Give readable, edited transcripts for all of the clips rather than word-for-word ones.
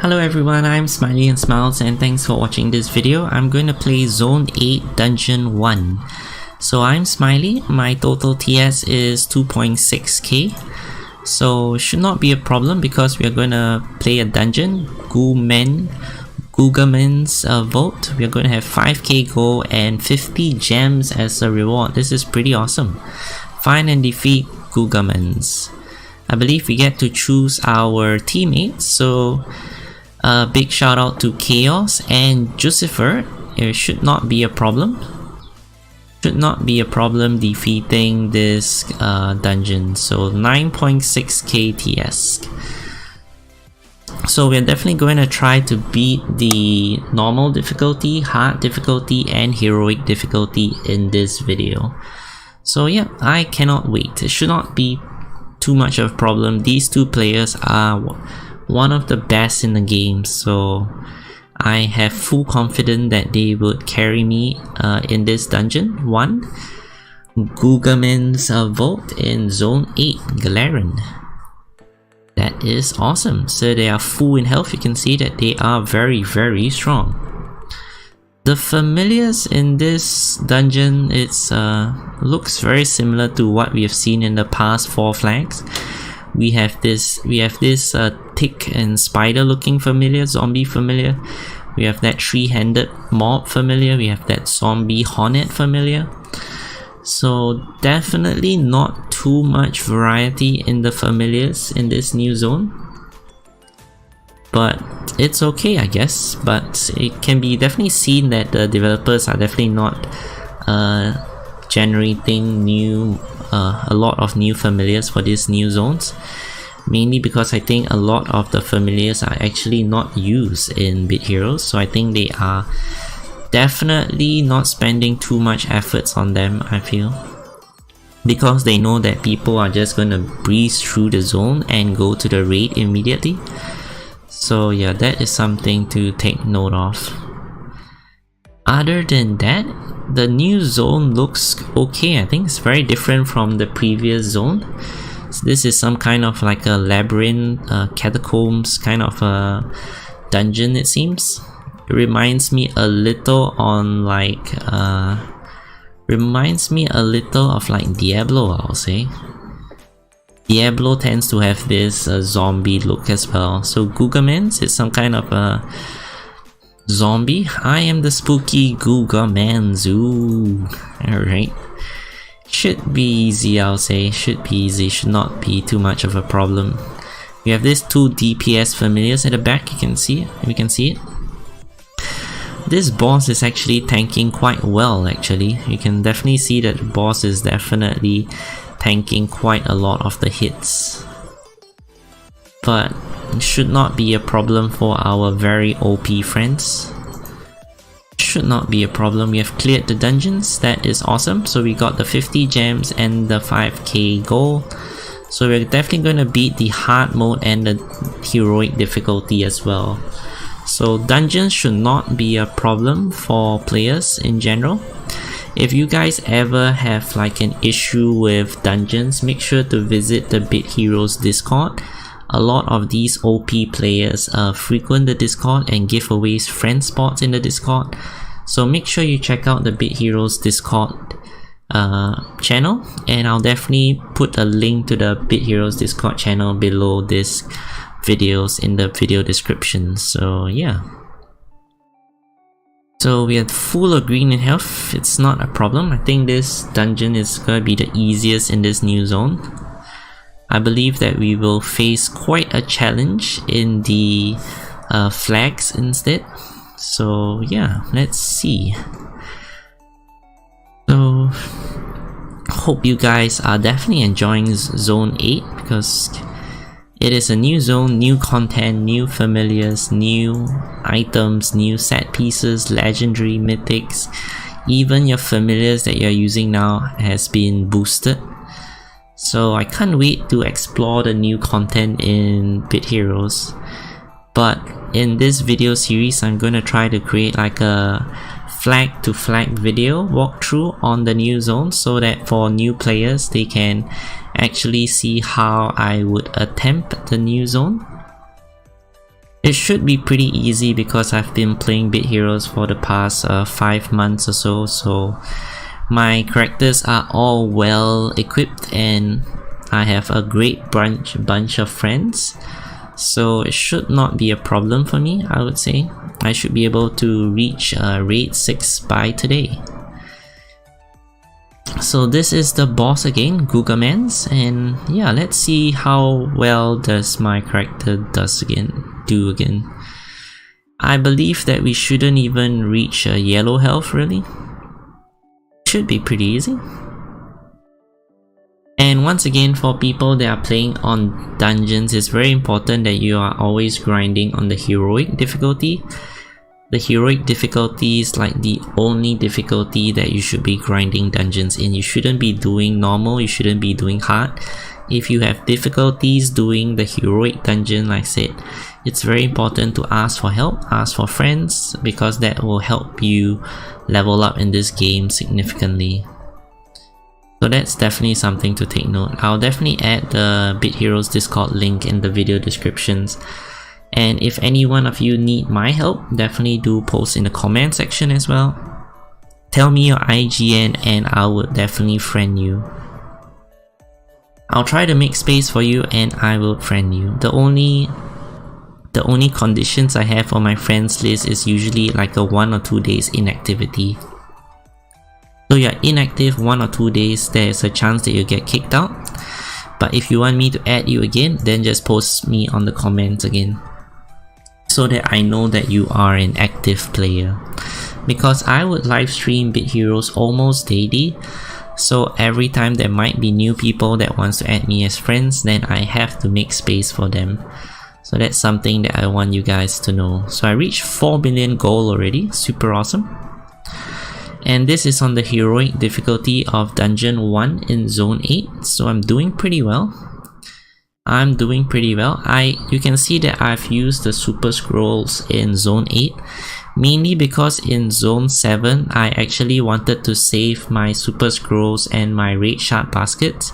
Hello everyone, I'm Smiley and Smiles and thanks for watching this video. I'm going to play Zone 8 Dungeon 1. So I'm Smiley, my total TS is 2.6k. So should not be a problem because we are going to play a dungeon, Gugaman's Vault. We are going to have 5k gold and 50 gems as a reward. This is pretty awesome. Find and defeat Gugamans. I believe we get to choose our teammates, so big shout out to Chaos and Jucifer. It should not be a problem. Should not be a problem defeating this dungeon. So 9.6k TS. So we're definitely going to try to beat the normal difficulty, hard difficulty and heroic difficulty in this video. So yeah, I cannot wait. It should not be too much of a problem. These two players are one of the best in the game, so I have full confidence that they would carry me in this dungeon 1, Gugaman's Vault in Zone 8, Galarian. That is awesome. So they are full in health. You can see that they are very strong. The familiars in this dungeon, it's looks very similar to what we have seen in the past 4 flags. We have this tick and spider looking familiar, zombie familiar. We have that 3-handed mob familiar. We have that zombie hornet familiar. So definitely not too much variety in the familiars in this new zone. But it's okay, I guess. But it can be definitely seen that the developers are definitely not generating a lot of new familiars for these new zones. Mainly because I think a lot of the familiars are actually not used in Bit Heroes. So I think they are definitely not spending too much efforts on them, I feel. Because they know that people are just gonna breeze through the zone and go to the raid immediately. So yeah, that is something to take note of. Other than that, the new zone looks okay. I think it's very different from the previous zone. So this is some kind of like a labyrinth, catacombs kind of a dungeon, it seems. It reminds me a little on like of like Diablo, I'll say. Diablo tends to have this zombie look as well. So Gugamans is some kind of a zombie. I am the spooky Gugamans. Ooh. Alright. Should be easy, I'll say. Should be easy. Should not be too much of a problem. We have these 2 DPS familiars at the back. You can see it. We can see it. This boss is actually tanking quite well, actually. You can definitely see that the boss is definitely tanking quite a lot of the hits. But it should not be a problem for our very OP friends. Should not be a problem. We have cleared the dungeons. That is awesome. So we got the 50 gems and the 5k gold. So we're definitely going to beat the hard mode and the heroic difficulty as well. So dungeons should not be a problem for players in general. If you guys ever have like an issue with dungeons, make sure to visit the Bit Heroes Discord. A lot of these OP players frequent the Discord and give away friend spots in the Discord. So make sure you check out the Bit Heroes Discord channel, and I'll definitely put a link to the Bit Heroes Discord channel below this videos in the video description. So yeah. So we are full of green in health. It's not a problem. I think this dungeon is gonna be the easiest in this new zone. I believe that we will face quite a challenge in the flags instead. So yeah, let's see. So hope you guys are definitely enjoying Zone 8 because it is a new zone, new content, new familiars, new items, new set pieces, legendary, mythics. Even your familiars that you're using now has been boosted. So I can't wait to explore the new content in Bit Heroes. But in this video series, I'm going to try to create like a flag to flag video walkthrough on the new zone so that for new players they can actually see how I would attempt the new zone. It should be pretty easy because I've been playing Bit Heroes for the past 5 months or so, so my characters are all well equipped and I have a great bunch of friends, so it should not be a problem for me. I would say I should be able to reach raid 6 by today. So this is the boss again, Gugamans, and yeah, let's see how well does my character do again. I believe that we shouldn't even reach a yellow health really. Should be pretty easy. And once again, for people that are playing on dungeons, it's very important that you are always grinding on the heroic difficulty. The heroic difficulty is like the only difficulty that you should be grinding dungeons in. You shouldn't be doing normal, you shouldn't be doing hard. If you have difficulties doing the heroic dungeon, like I said, it's very important to ask for help, ask for friends, because that will help you level up in this game significantly. So that's definitely something to take note. I'll definitely add the Bit Heroes Discord link in the video descriptions. And if any one of you need my help, definitely do post in the comment section as well. Tell me your IGN and I would definitely friend you. I'll try to make space for you and I will friend you. The only conditions I have on my friends list is usually like a 1 or 2 days inactivity. So you're inactive 1 or 2 days, there's a chance that you'll get kicked out. But if you want me to add you again, then just post me on the comments again, so that I know that you are an active player. Because I would live stream Bit Heroes almost daily, so every time there might be new people that wants to add me as friends, then I have to make space for them. So that's something that I want you guys to know. So I reached 4 million gold already, super awesome. And this is on the heroic difficulty of dungeon 1 in zone 8, so I'm doing pretty well. You can see that I've used the super scrolls in zone 8, mainly because in zone 7 I actually wanted to save my super scrolls and my raid shard baskets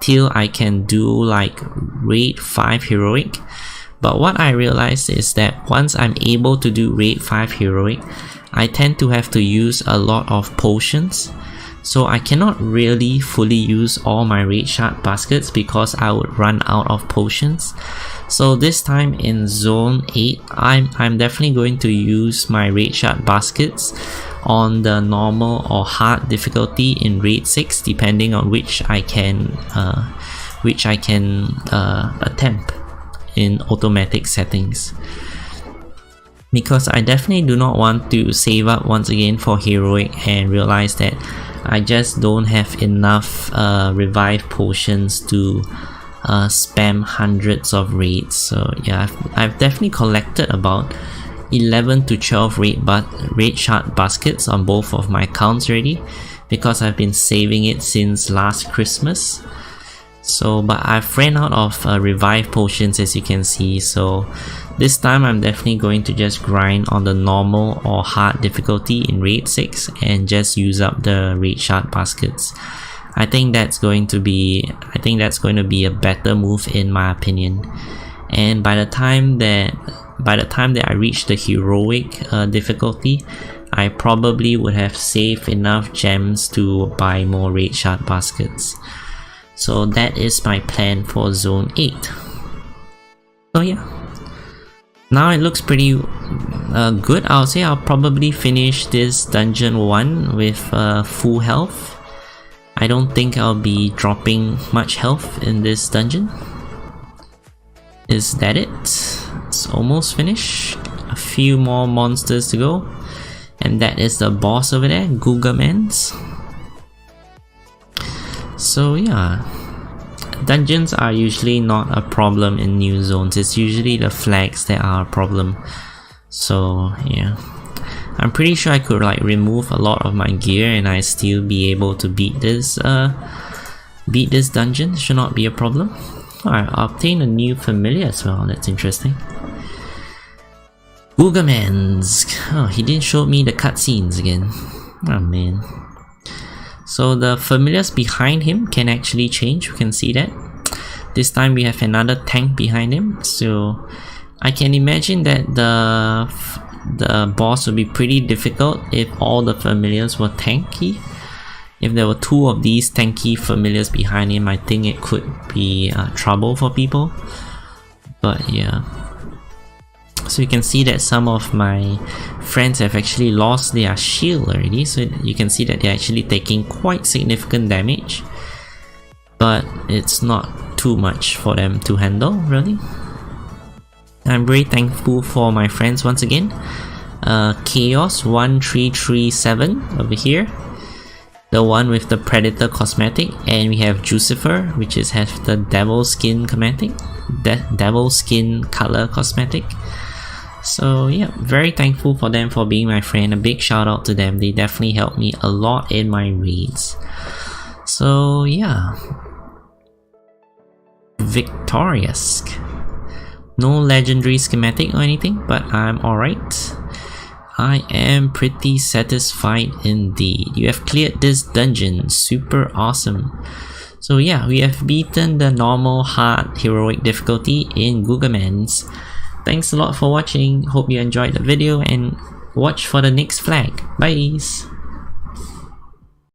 till I can do like raid 5 heroic. But what I realized is that once I'm able to do raid 5 heroic, I tend to have to use a lot of potions, so I cannot really fully use all my raid shard baskets because I would run out of potions. So this time in zone 8, I'm definitely going to use my raid shard baskets on the normal or hard difficulty in raid 6, depending on which I can attempt in automatic settings. Because I definitely do not want to save up once again for heroic and realize that I just don't have enough revive potions to spam hundreds of raids. So yeah, I've definitely collected about 11 to 12 raid shard baskets on both of my accounts already, because I've been saving it since last Christmas. So, but I've ran out of revive potions, as you can see, so this time I'm definitely going to just grind on the normal or hard difficulty in raid 6 and just use up the raid shard baskets. I think that's going to be a better move in my opinion. And by the time that I reach the heroic difficulty, I probably would have saved enough gems to buy more raid shard baskets. So that is my plan for zone 8. So yeah, now it looks pretty good. I'll say I'll probably finish this dungeon 1 with full health. I don't think I'll be dropping much health in this dungeon. Is that it? It's almost finished. A few more monsters to go. And that is the boss over there, Gugamans. So yeah, dungeons are usually not a problem in new zones. It's usually the flags that are a problem. So yeah, I'm pretty sure I could like remove a lot of my gear and I still be able to beat this dungeon. Should not be a problem. Alright, I'll obtain a new familiar as well. That's interesting. Gugamans. Oh, he didn't show me the cutscenes again. Oh man. So the familiars behind him can actually change, you can see that. This time we have another tank behind him, so I can imagine that the boss would be pretty difficult if all the familiars were tanky. If there were 2 of these tanky familiars behind him, I think it could be trouble for people. But yeah. So you can see that some of my friends have actually lost their shield already. So you can see that they're actually taking quite significant damage. But it's not too much for them to handle, really. I'm very thankful for my friends once again. Chaos 1337 over here, the one with the Predator cosmetic, and we have Jucifer, which has the Devil Skin cosmetic, Devil Skin color cosmetic. So yeah, very thankful for them for being my friend. A big shout out to them. They definitely helped me a lot in my raids. So yeah, victorious. No legendary schematic or anything, but I'm alright. I am pretty satisfied indeed. You have cleared this dungeon. Super awesome. So yeah, we have beaten the normal, hard, heroic difficulty in Gugaman's. Thanks a lot for watching. Hope you enjoyed the video and watch for the next flag. Bye!